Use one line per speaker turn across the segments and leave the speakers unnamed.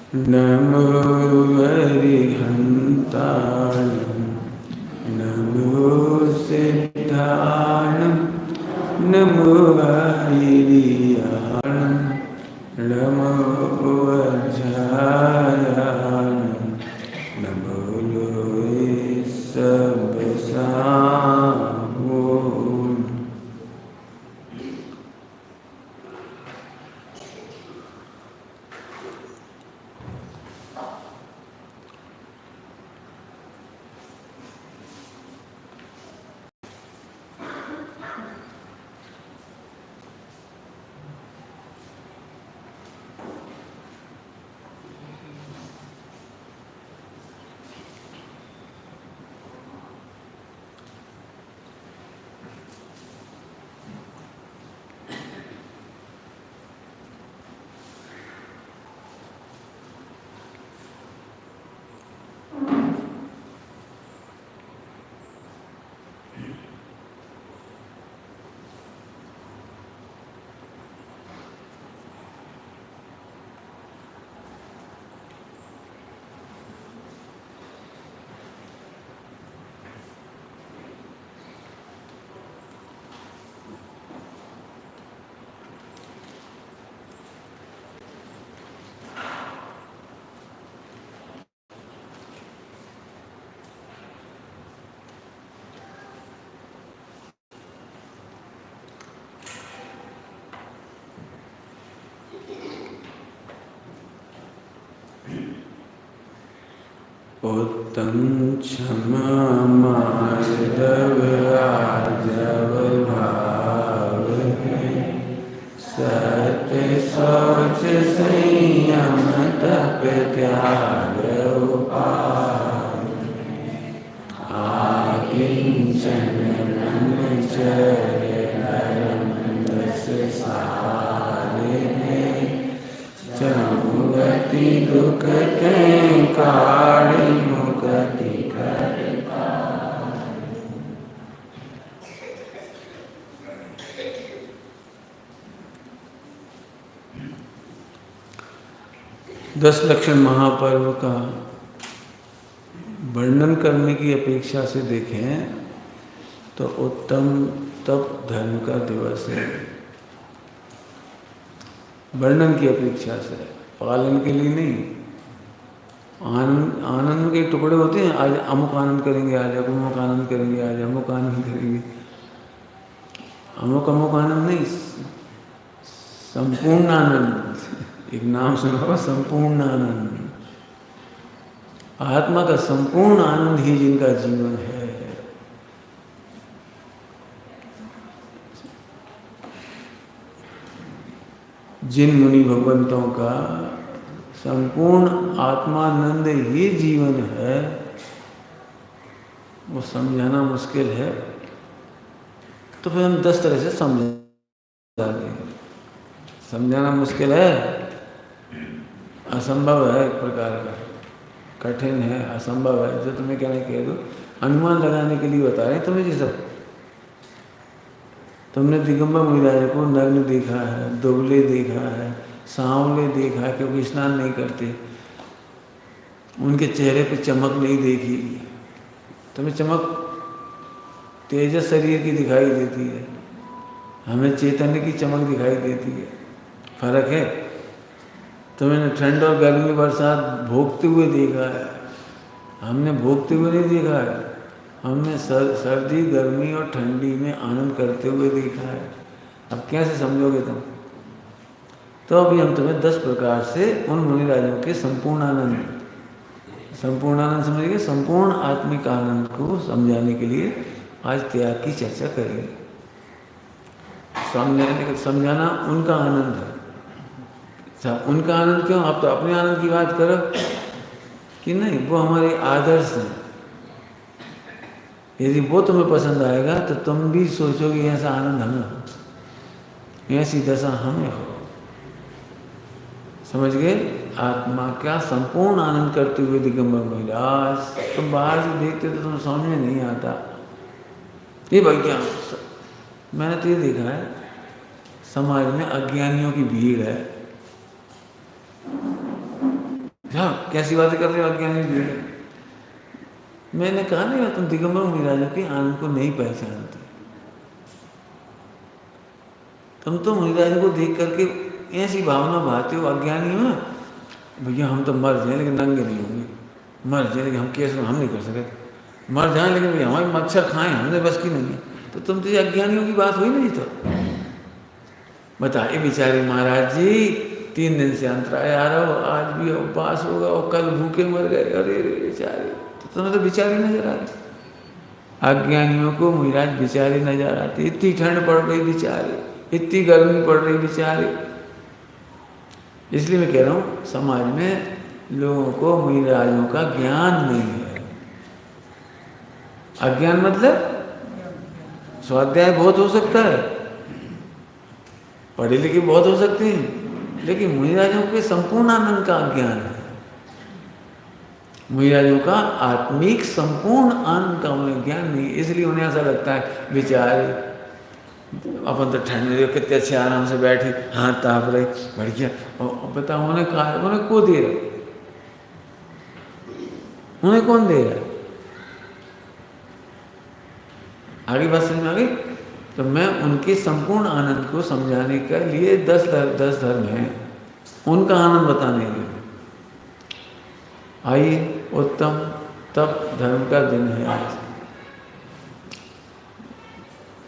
नमो वरिहन्ताणं नमो सिद्धाणं नमो वैरियाणं नमो वज्रायाणं नमो लोये सबसाहूं। उत्तम क्षमा माधव आजव भाव है सत्य सोच संयम तप त्याग उपाय आकिंचन ब्रह्मचर्य धर्म दस सारे चहुगति दुख के काढ़ मुगति कर। 10 लक्षण महापर्व का वर्णन करने की अपेक्षा से देखें तो उत्तम तप धर्म का दिवस है। वर्णन की अपेक्षा से, पालन के लिए नहीं। आनंद आनंद के टुकड़े होते हैं, आज अमुक आनंद करेंगे, आज अमुक आनंद करेंगे, आज अमुक आनंद करेंगे। अमुक अमुक आनंद नहीं, संपूर्ण आनंद। एक नाम सुना होगा, संपूर्ण आनंद। आत्मा का संपूर्ण आनंद ही जिनका जीवन है। जिन मुनि भगवंतों का संपूर्ण आत्मानंद ही जीवन है, वो समझाना मुश्किल है। तो फिर हम 10 तरह से समझा देंगे। समझाना मुश्किल है, असंभव है, एक प्रकार का कठिन है, असंभव है। जो तुम्हें कहने कह दो, अनुमान लगाने के लिए बता रहे हैं तुम्हें। जी सब तुमने दिगंबर मुनिराज को नग्न देखा है, दुबले देखा है, सांवले देखा है, क्योंकि स्नान नहीं करते। उनके चेहरे पे चमक नहीं देखी। तुम्हें चमक तेजस शरीर की दिखाई देती है, हमें चैतन्य की चमक दिखाई देती है। फर्क है। तुमने ठंड और गर्मी बरसात भोगते हुए देखा है, हमने भोगते हुए नहीं देखा है। हमने सर्दी गर्मी और ठंडी में आनंद करते हुए देखा है। अब कैसे समझोगे तुम? तो अभी हम तुम्हें 10 प्रकार से उन मुनिराजों के संपूर्ण आनंद समझिए, संपूर्ण आत्मिक आनंद को समझाने के लिए आज त्याग की चर्चा करेंगे। समझाना उनका आनंद है। उनका आनंद क्यों? आप तो अपने आनंद की बात करो कि नहीं, वो हमारे आदर्श हैं। यदि वो तुम्हें पसंद आएगा तो तुम भी सोचोगे ऐसा आनंद हमें हो, ऐसी दशा हमें हो। समझ गए? आत्मा का संपूर्ण आनंद करते हुए दिगंबर मुनिराज। तुम बाहर से देखते तो तुम्हें समझ में नहीं आता। ये भैया, मैंने तो ये देखा है, समाज में अज्ञानियों की भीड़ है। हाँ कैसी बातें कर रहे हो अज्ञानी भीड़। मैंने कहा नहीं तुम दिगंबर मुनिराजों के आनंद को नहीं पहचानते। तुम तो मुनिराजों को देख करके ऐसी भावना भाते हो अज्ञानी हो, भैया हम तो मर जाए लेकिन नंगे नहीं होंगे, मर जाए लेकिन हम केस हम नहीं कर सकते, मर जाए लेकिन भैया हमारे मच्छर खाएं हमने बस की नहीं है। तो तुम तो अज्ञानियों की बात हुई नहीं। तो बताइए बेचारे महाराज जी 3 दिन से अंतराय आ रहा हो, आज भी उपवास होगा और कल भूखे मर गए, अरे रे बेचारे। तो तुम्हें तो बेचारे नजर आ रहे, अज्ञानियों को मुनिराज बेचारे नजर आते। इतनी ठंड पड़ रही बेचारे, इतनी गर्मी पड़ रही बेचारे। इसलिए मैं कह रहा हूँ समाज में लोगों को मुनिराजों का ज्ञान नहीं है। अज्ञान मतलब स्वाध्याय बहुत हो सकता है, पढ़े लिखे बहुत हो सकते हैं, लेकिन मुनिराजों के संपूर्ण आनंद का अज्ञान है। मुनिराजों का आत्मिक संपूर्ण आनंद का उन्हें ज्ञान नहीं, इसलिए उन्हें ऐसा लगता है बेचारे अपन तो ठंड में कितने अच्छे आराम से बैठे, हाथ ताप रहे, बढ़िया। और बताओ उन्हें कहा, उन्हें को दे रहे, उन्हें कौन दे रहा है? आगे बात समझ में आ गई? तो मैं उनके संपूर्ण आनंद को समझाने के लिए 10 धर्म हैं, उनका आनंद बताने के लिए। आइए, उत्तम तप धर्म का दिन है आज।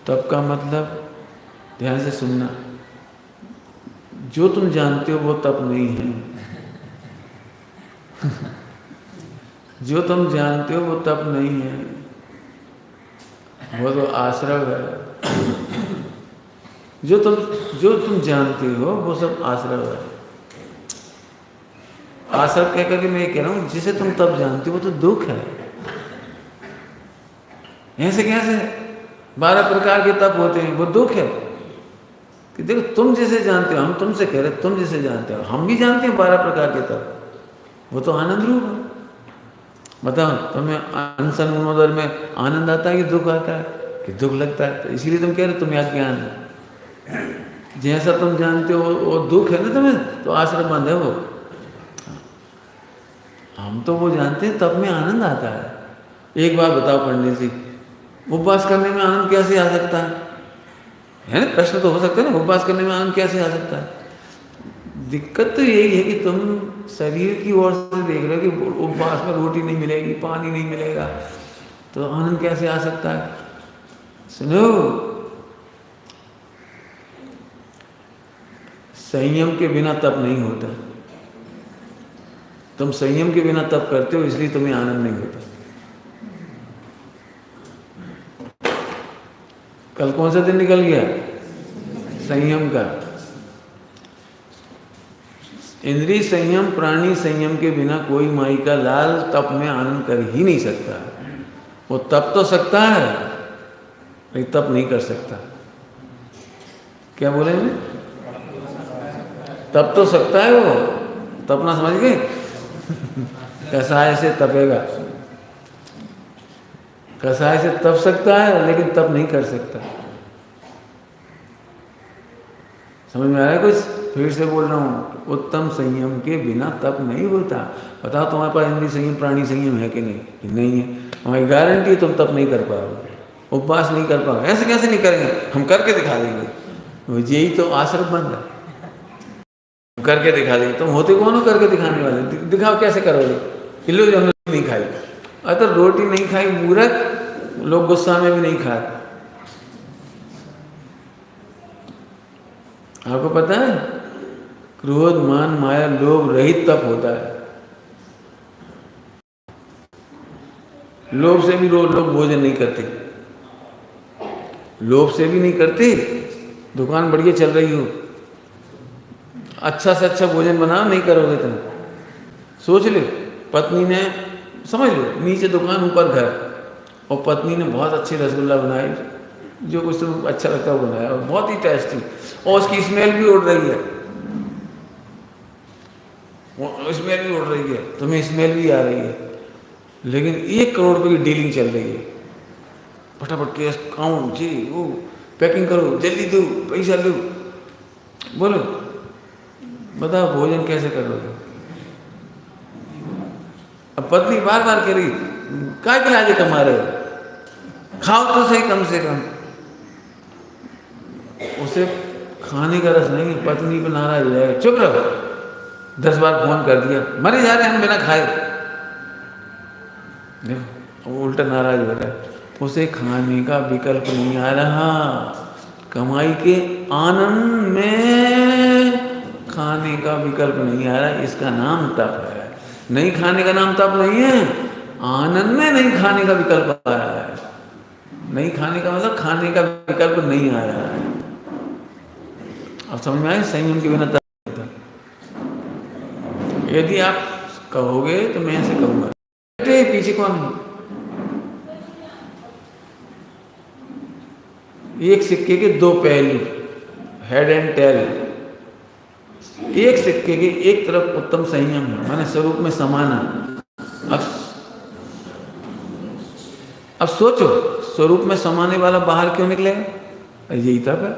तप का मतलब ध्यान से सुनना, जो तुम जानते हो वो तप नहीं है। जो तुम जानते हो वो तप नहीं है, वो तो आश्रव है। जो तुम जानते हो वो सब आश्रव है। आश्रव कह करके मैं ये कह रहा हूं जिसे तुम तब जानते हो वो तो दुख है। ऐसे कैसे 12 प्रकार के तप होते हैं, वो दुख है कि देखो तुम जिसे जानते हो, हम तुमसे कह रहे तुम जिसे जानते हो, हम भी जानते हैं 12 प्रकार के तप, वो तो आनंद रूप है। बताओ तुम्हें अनशन मनोदर में आनंद आता है कि दुख आता है? कि दुख लगता है। तो इसीलिए तुम कह रहे तुम्हें अज्ञान है। जैसा तुम जानते हो वो दुख है ना तुम्हें, तो आश्रम बंद है वो। हम तो वो जानते हैं तब में आनंद आता है। एक बात बताओ पंडित जी, उपवास करने में आनंद कैसे आ सकता है ना? प्रश्न तो हो सकता है ना, उपवास करने में आनंद कैसे आ सकता है? दिक्कत तो यही है कि तुम शरीर की ओर से देख रहे हो कि उपवास में रोटी नहीं मिलेगी, पानी नहीं मिलेगा, तो आनंद कैसे आ सकता है? सुनो, संयम के बिना तप नहीं होता। तुम संयम के बिना तप करते हो इसलिए तुम्हें आनंद नहीं होता। कल कौन सा दिन निकल गया? संयम का। इंद्रिय संयम, प्राणी संयम के बिना कोई माई का लाल तप में आनंद कर ही नहीं सकता। वो तप तो सकता है लेकिन तप नहीं कर सकता। क्या बोले मैं? तप तो सकता है वो, तपना समझ गए? कसाय से तपेगा, कसाय से तप सकता है लेकिन तप नहीं कर सकता। समझ में आ रहा है कुछ? फिर से बोल रहा हूँ, उत्तम संयम के बिना तप नहीं होता। बताओ तुम्हारे पास इंद्रिय संयम, प्राणी संयम है कि नहीं? कि नहीं है। हमारी गारंटी तुम तप नहीं कर पाओगे, उपवास नहीं कर पाओगे। ऐसे कैसे नहीं करेंगे? हम करके दिखा देंगे। यही तो आश्रम बंद है, करके दिखा देंगे। तुम होते कौन हो करके दिखाने वाले? दिखाओ कैसे करोगे? किलो जो हमने नहीं खाई, अगर रोटी नहीं खाई मूर्ख, लोग गुस्सा में भी नहीं खाते। आपको पता है क्रोध मान माया लोभ रहित तप होता है। लोभ से भी लोग भोजन नहीं करते, लोभ से भी नहीं करते। दुकान बढ़िया चल रही हो, अच्छा से अच्छा भोजन बनाओ, नहीं करोगे तुम। सोच लो, पत्नी ने, समझ लो, नीचे दुकान ऊपर घर, और पत्नी ने बहुत अच्छी रसगुल्ला बनाई, जो कुछ तो अच्छा लगता है वो बनाया, और बहुत ही टेस्टी, और उसकी स्मेल भी उड़ रही है, स्मेल भी उड़ रही है, तुम्हें स्मेल भी आ रही है, लेकिन 1 करोड़ रुपए की डीलिंग चल रही है। फटाफट कैश काउंट जी, वो पैकिंग करो, जल्दी दो, पैसा लो। बोलो, बताओ भोजन कैसे करोगे? पत्नी बार बार कह रही, काय के लाजे कमा रहे हो, खाओ तो सही कम से कम। उसे खाने का रस नहीं, पत्नी पर नाराज हो जाएगा, चुप रहो। 10 बार फोन कर दिया, मरे जा रहे हैं हम बिना खाए, वो उल्टा नाराज हो रहा है। उसे खाने का विकल्प नहीं आ रहा, कमाई के आनंद में खाने का विकल्प नहीं आ रहा, इसका नाम तप है। नहीं खाने का नाम तप नहीं है, आनंद में नहीं खाने का विकल्प आ रहा है। नहीं खाने का मतलब खाने का विकल्प नहीं आ रहा है। अब समझ में आए, संयम के बिना तप नहीं होता। यदि आप कहोगे तो मैं ऐसे कहूंगा, पीछे कौन है? एक सिक्के के दो पहलू, हेड एंड टेल। एक सिक्के के एक तरफ उत्तम संयम है, माने स्वरूप में समाना। अब सोचो, स्वरूप में समाने वाला बाहर क्यों निकलेगा? यही तप है।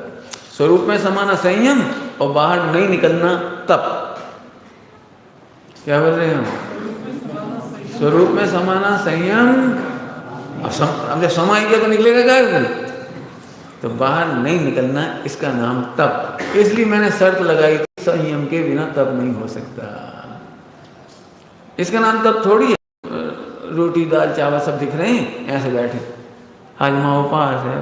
स्वरूप में समाना संयम और बाहर नहीं निकलना तप। क्या बोल रहे हैं हम? स्वरूप में समाना संयम, अब जब समाई गया तो निकलेगा क्या? तो बाहर नहीं निकलना, इसका नाम तप। इसलिए मैंने शर्त लगाई, संयम के बिना तप नहीं हो सकता। इसका नाम तप थोड़ी है। रोटी दाल चावल सब दिख रहे हैं, ऐसे बैठे, आज माँ उपास है,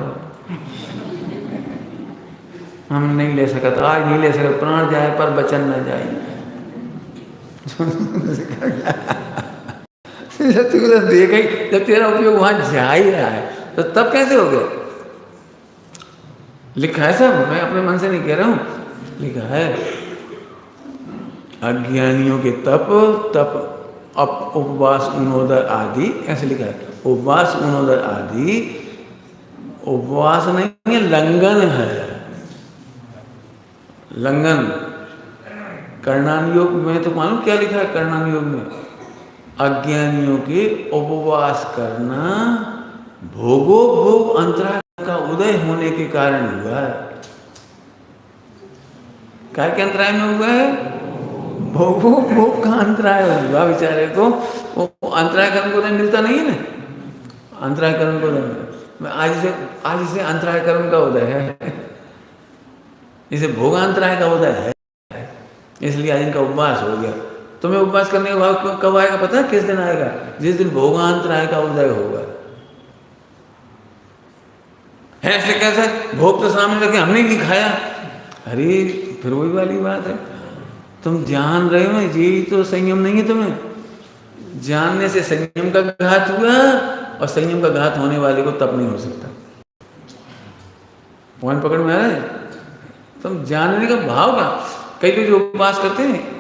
हम नहीं ले सकते, आज नहीं ले सकते, प्राण जाए पर वचन न जाए। जब तू देखा ही, जब तेरा उपयोग वहां जा ही रहा है तो तब कैसे हो गया? लिखा है सब, मैं अपने मन से नहीं कह रहा हूं, लिखा है। अज्ञानियों के तप उपवास उनोदर आदि, ऐसे लिखा है। उपवास उनोदर आदि उपवास नहीं है, लंघन है। लंघन कर्णान योग में तो मालूम क्या लिखा है? कर्णान योग में अज्ञानियों के उपवास करना भोगो भोग अंतराल का उदय होने के कारण हुआ है। क्या के अंतराय में हुआ है? भोगो भोग का अंतराय हुआ बेचारे को। वो अंतराय कर्म को उदय मिलता नहीं है ना, अंतराय कर्म को उदय। आज से अंतराय कर्म का उदय है, इसे भोगांतराय का उदय है, इसलिए आज इनका उपवास हो गया। तुम्हें उपवास करने का भाव कब आएगा पता है? किस दिन आएगा? जिस दिन भोगांतराय का उदय होगा। ऐसे कैसे? भोग तो सामने रखे, हमने नहीं खाया। अरे फिर वही वाली बात है, तुम जान रहे हो यही तो संयम नहीं है। तुम्हें जानने से संयम का घात हुआ, और संयम का घात होने वाले को तप नहीं हो सकता। पॉइंट पकड़ में आ रहा है? तुम जानने का भाव का, कई लोग जो उपवास करते हैं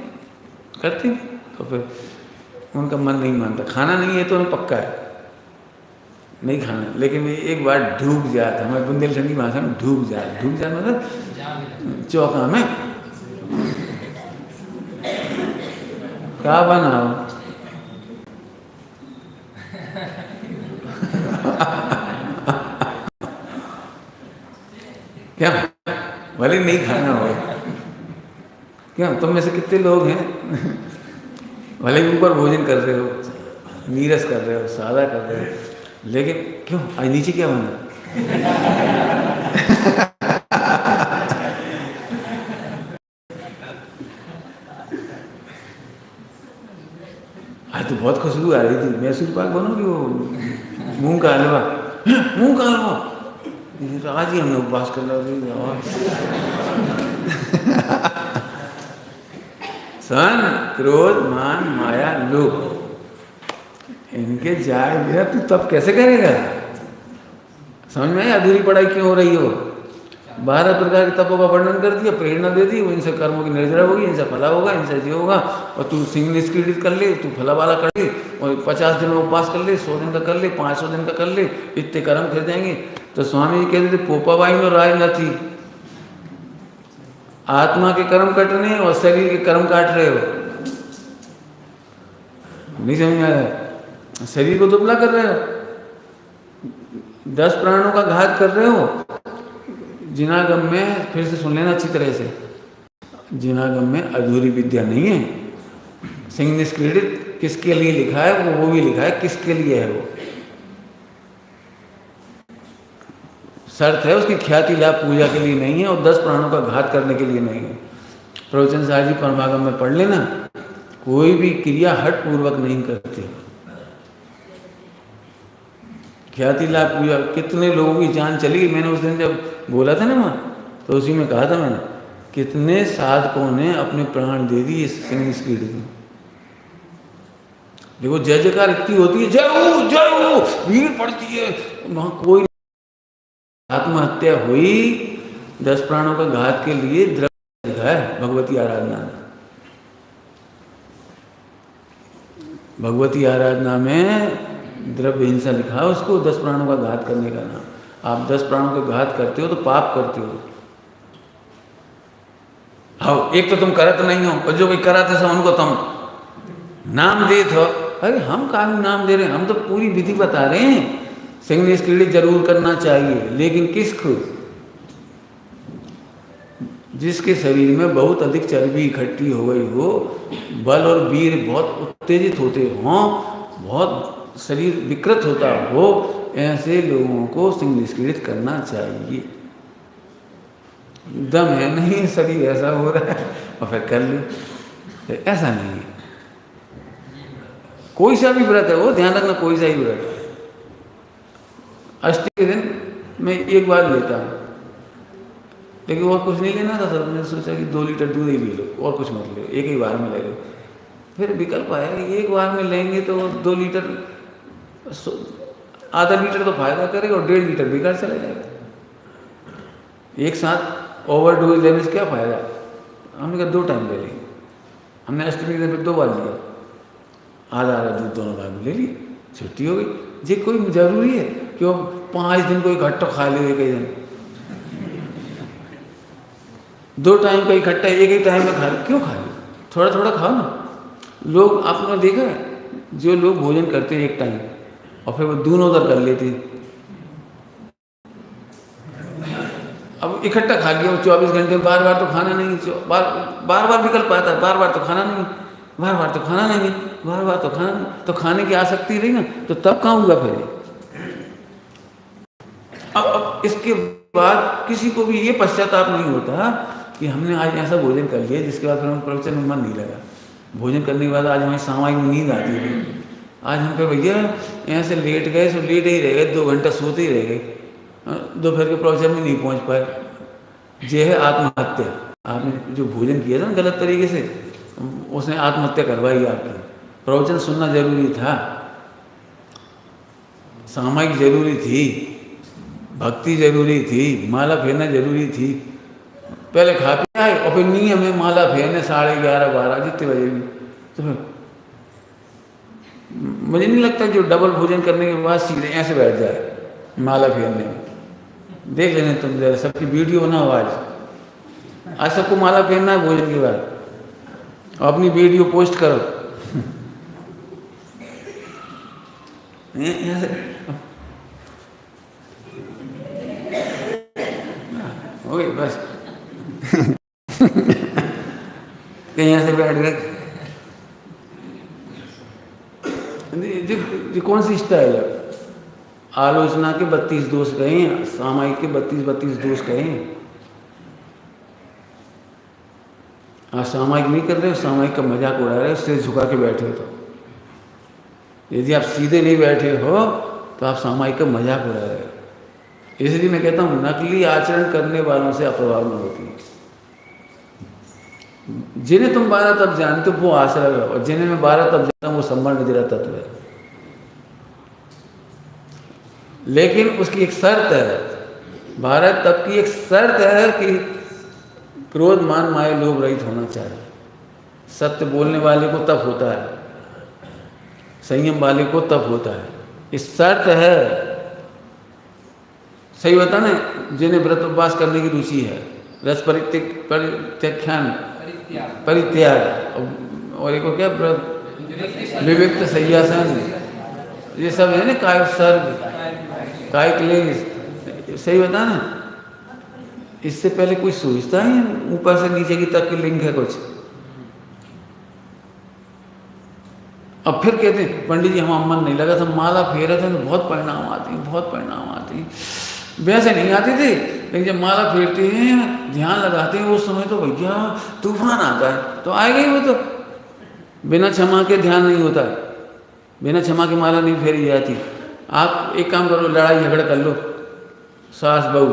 तो फिर उनका मन नहीं मानता, खाना नहीं है तो उन्हें पक्का है नहीं खाना, लेकिन एक बार ढूक जाता, हमारे बुंदेलखंडी भाषा में ढूक जाता मतलब चौका में क्या बनाओ। क्या भले नहीं खाना हो? क्या तुम में से कितने लोग हैं भले ऊपर भोजन कर रहे हो, नीरस कर रहे हो, सादा कर रहे हो, लेकिन क्यों आज नीचे क्या बना? आज तो बहुत खुशबू आ रही थी, मैसूर पाक बनोगी वो मूंग का हलवा, मूंग का हलवा आज ही हमने उपवास कर लिया। सन क्रोध मान माया लोभ, इनके जाए बिना तू तब कैसे करेगा? समझ में आया अधूरी पढ़ाई क्यों हो रही हो? 12 प्रकार के तपों का वर्णन कर दिया, प्रेरणा दे दी, इनसे कर्मों की निर्जरा होगी, इनसे फला होगा, इनसे ये होगा, और तू सिंह निष्क्रिय कर ले, तू फला वाला कर ले, और 50 दिन में उपवास कर ले, 100 दिन का कर ले, 500 दिन का कर ले, इतने कर्म कर जाएंगे। तो स्वामी जी कहते थे पोपाबाई में राय न थी, आत्मा के कर्म कटने और शरीर के कर्म काट रहे हो। नहीं समझ में आ रहा है? शरीर को दुबला कर रहे हो, 10 प्राणों का घात कर रहे हो। जिनागम में फिर से सुन लेना अच्छी तरह से, जिनागम में अधूरी विद्या नहीं है, सिंह निष्क्रीडित किसके लिए लिखा है वो भी लिखा है किसके लिए है वो। शर्त है उसकी ख्याति लाभ पूजा के लिए नहीं है और 10 प्राणों का घात करने के लिए नहीं है। प्रवचन साहब जी परमागम में पढ़ लेना, कोई भी क्रिया हट पूर्वक नहीं करते। ख्याति लाभ पूजा, कितने लोगों की जान चली गई। मैंने उस दिन जब बोला था ना वहाँ, तो उसी में कहा था मैंने, कितने साधकों ने अपने प्राण दे दिए सिंह निष्क्रीडित में। देखो जय जयकार इतनी होती है, जय हो भीड़ पड़ती है, वहाँ कोई आत्महत्या हुई 10 प्राणों का घात के लिए द्रव्य लिखा है भगवती आराधना में। भगवती आराधना में द्रव्य हिंसा लिखा है उसको 10 प्राणों का घात करने का नाम। आप 10 प्राणों का घात करते हो तो पाप करते हो। हाँ, एक तो तुम करत नहीं हो और जो कोई कराते सब उनको तुम नाम दे थो। अरे हम कानून नाम दे रहे हैं, हम तो पूरी विधि बता रहे हैं। सिंह निष्क्रीडित जरूर करना चाहिए, लेकिन किसको? जिसके शरीर में बहुत अधिक चर्बी इकट्ठी हो गई हो, बल और वीर बहुत उत्तेजित होते हों, बहुत शरीर विकृत होता हो, ऐसे लोगों को सिंह निष्क्रीडित करना चाहिए। दम है नहीं, शरीर ऐसा हो रहा है और फिर कर लो, ऐसा नहीं है। कोई सा भी व्रत है वो ध्यान रखना, कोई सा ही व्रत है। अष्टमी के दिन मैं एक बार लेता हूँ, लेकिन और कुछ नहीं लेना था सर। मैंने सोचा कि 2 लीटर दूध ही पी लो और कुछ मत लो, एक ही बार में ले लो। फिर विकल्प आया कि एक बार में लेंगे तो 2 लीटर, आधा लीटर तो फायदा करेगा और 1.5 लीटर बेकार चला जाएगा। एक साथ ओवरडोज लेने से क्या फायदा। हमने कहा 2 टाइम ले लेंगे। हमने अष्टमी के दिन फिर 2 बार लिया, आधा आधा दूध दोनों बार में ले लिया, छुट्टी हो गई। ये कोई जरूरी है कि वो 5 दिन को इकट्ठा खा ले, एक ही दिन 2 टाइम का इकट्ठा एक ही टाइम में खा ले, क्यों खा ले? थोड़ा थोड़ा खाओ ना। लोग आपने देखा है, जो लोग भोजन करते हैं एक टाइम और फिर वो दोनों उधर कर लेते हैं। अब इकट्ठा खा लिया, 24 घंटे बार बार तो खाना नहीं, बार बार विकल्प आता है, बार बार तो खाना नहीं, बार बार तो खाना नहीं, बार बार तो खाना नहीं, तो खाने की आसक्ति रही ना, तो तब कहाँ हुआ फिर? अब इसके बाद किसी को भी ये पश्चाताप नहीं होता कि हमने आज ऐसा भोजन कर लिया जिसके बाद फिर हमें प्रवचन में मन नहीं लगा। भोजन करने के बाद आज हमें सामायिक नींद आती थी, आज हम कहे भैया यहाँ से लेट गए, सो लेट ही रह गए, 2 घंटा सोते ही रह गए, दोपहर के प्रवचन में नहीं पहुँच पाए। ये है आत्महत्या। आपने जो भोजन किया था ना गलत तरीके से, उसने आत्महत्या करवाई आपकी। प्रवचन सुनना जरूरी था, सामायिक जरूरी थी, भक्ति जरूरी थी, माला फेरना जरूरी थी। पहले खा पी आए और फिर नहीं हमें माला फेरने 11:30 12 जितने बजे भी, तो फिर मुझे नहीं लगता जो डबल भोजन करने के बाद सीधे ऐसे बैठ जाए माला फेरने में। देख लेना तुम जरा, सबकी वीडियो बनाओ आज सबको माला फेरना है भोजन के बाद, अपनी वीडियो पोस्ट करो। ओके बस कहीं ऐसे बैठ गए। कौन सी स्टाइल है? आलोचना के 32 दोष कहें, सामायिक के 32 दोष कहें। आप सामायिक नहीं कर रहे हो, सामायिक का मजाक उड़ा रहे हो, सिर झुका के बैठे हो। तो यदि आप सीधे नहीं बैठे हो तो आप सामायिक का मजाक उड़ा रहे हो। इसलिए मैं कहता हूँ नकली आचरण करने वालों से अप्रभाव न होती है। जिन्हें तुम 12 तत्व जानते हो वो आश्रय है, और जिन्हें मैं 12 तत्व जानता हूँ वो संवर्ण निद्रा तत्व है। लेकिन उसकी एक शर्त है, 12 तत्व की एक शर्त है कि क्रोध मान माया लोभ रहित होना चाहिए। सत्य बोलने वाले को तप होता है, संयम वाले को तप होता है, इस शर्त है। सही बता ना, जिन्हें व्रत उपवास करने की रुचि है, रस परित्याख्यान परित्याग, और एक को क्या विविक्त सय्यासन, ये सब है ना, काय सर्ग काय क्लेश। सही बता ना, इससे पहले कोई सोचता ही ऊपर से नीचे की तक की लिंक है कुछ। अब फिर कहते हैं पंडित जी हमारा मन नहीं लगा था, माला फेरा था तो बहुत परिणाम आते हैं, बहुत परिणाम आते हैं। वैसे नहीं आते थे, लेकिन जब माला फेरते हैं, ध्यान लगाते हैं, उस समय तो भैया तूफान आता है। तो आएगा ही वो तो, बिना क्षमा के ध्यान नहीं होता है, बिना क्षमा के माला नहीं फेरी जाती। आप एक काम करो, लड़ाई झगड़ा कर लो, सास बहू,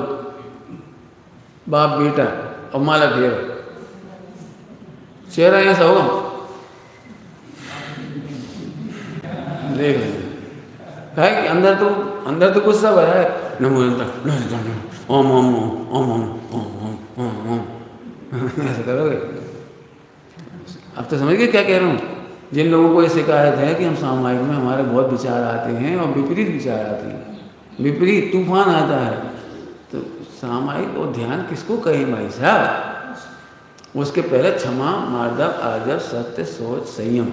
बाप बेटा, और माला फेरो, चेहरा ऐसा होगा, देख लेंगे। है कि अंदर तो गुस्सा भरा है, नमो ओम ओम ओम ओम ओम ओम ओम ऐसा करोगे। अब तो समझ गए क्या कह रहा हूँ। जिन लोगों को ये शिकायत है कि हम सामायिक में हमारे बहुत विचार आते हैं और विपरीत विचार आते हैं, विपरीत तूफान आता है, तो सामायिक और ध्यान किसको कहें भाई साहब। उसके पहले क्षमा, मार्दव, आदर, सत्य, सोच, संयम।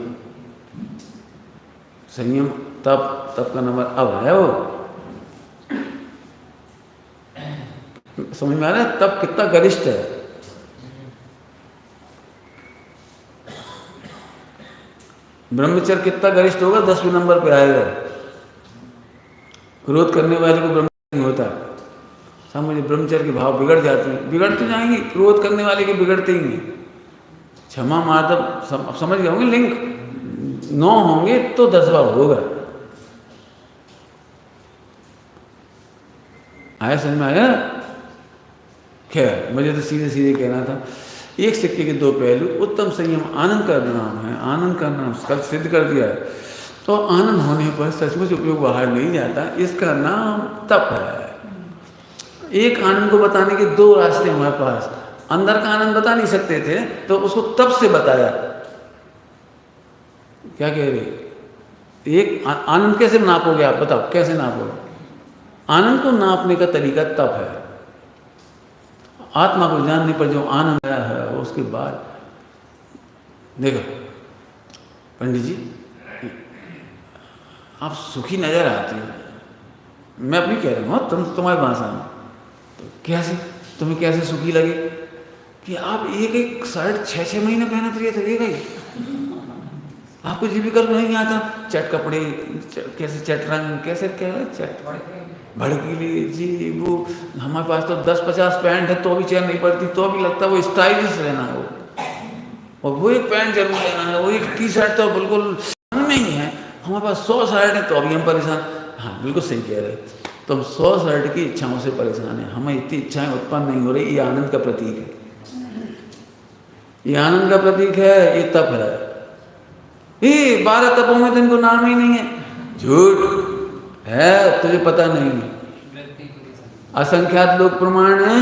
संयम तप का नंबर अब है वो, समझ में आ रहा है तप कितना गरिष्ठ है। ब्रह्मचर्य कितना गरिष्ठ होगा, 10वें नंबर पे आएगा। क्रोध करने वाले को ब्रह्मचर्य नहीं होता, समझिए ब्रह्मचर्य के भाव बिगड़ जाते हैं, बिगड़ते जाएंगे, क्रोध करने वाले के बिगड़ते ही नहीं। क्षमा, मार्दव, समझ गए होंगे लिंक, 9 होंगे तो 10वां होगा। आया समझ में आया। खैर मुझे तो सीधे सीधे कहना था, एक सिक्के के 2 पहलू। उत्तम संयम आनंद का नाम है, आनंद का नाम कल सिद्ध कर दिया है। तो आनंद होने पर सचमुच उपयोग बाहर नहीं जाता, इसका नाम तप है। एक आनंद को बताने के 2 रास्ते हमारे पास। अंदर का आनंद बता नहीं सकते थे तो उसको तप से बताया। क्या कह रहे, एक आनंद कैसे नापोगे आप, बताओ कैसे नापोगे। आनंद को नापने का तरीका तप है। आत्मा को जानने पर जो आनंद आया है उसके बाद देखो पंडित जी आप सुखी नजर आते हो, मैं अपनी कह रहा हूँ, तुम्हारी भाषा में तो कैसे, तुम्हें कैसे सुखी लगे कि आप एक शर्ट 6-6 महीने पहनते रहे थे, गई आपको जी विकल्प नहीं आता, चट कपड़े, कैसे चट रंग, कैसे क्या चट भड़कीली जी, वो हमारे पास तो 10-50 पैंट है तो भी चैन नहीं पड़ती, तो भी लगता है वो स्टाइलिश रहना है वो, और वो एक पैंट जरूर लेना है, वो एक टी-शर्ट तो बिल्कुल नहीं है। हमारे पास 100 शर्ट है तो अभी हम परेशान। हाँ बिल्कुल सही कह रहे, तो हम 100 शर्ट की इच्छाओं से परेशान है, हमें इतनी इच्छाएं उत्पन्न नहीं हो रही। ये आनंद का प्रतीक है, ये आनंद का प्रतीक है, ये तप है। ये 12 तपों में तो इनको नाम ही नहीं है, झूठ है, तुझे पता नहीं है। असंख्यात लोक प्रमाण है,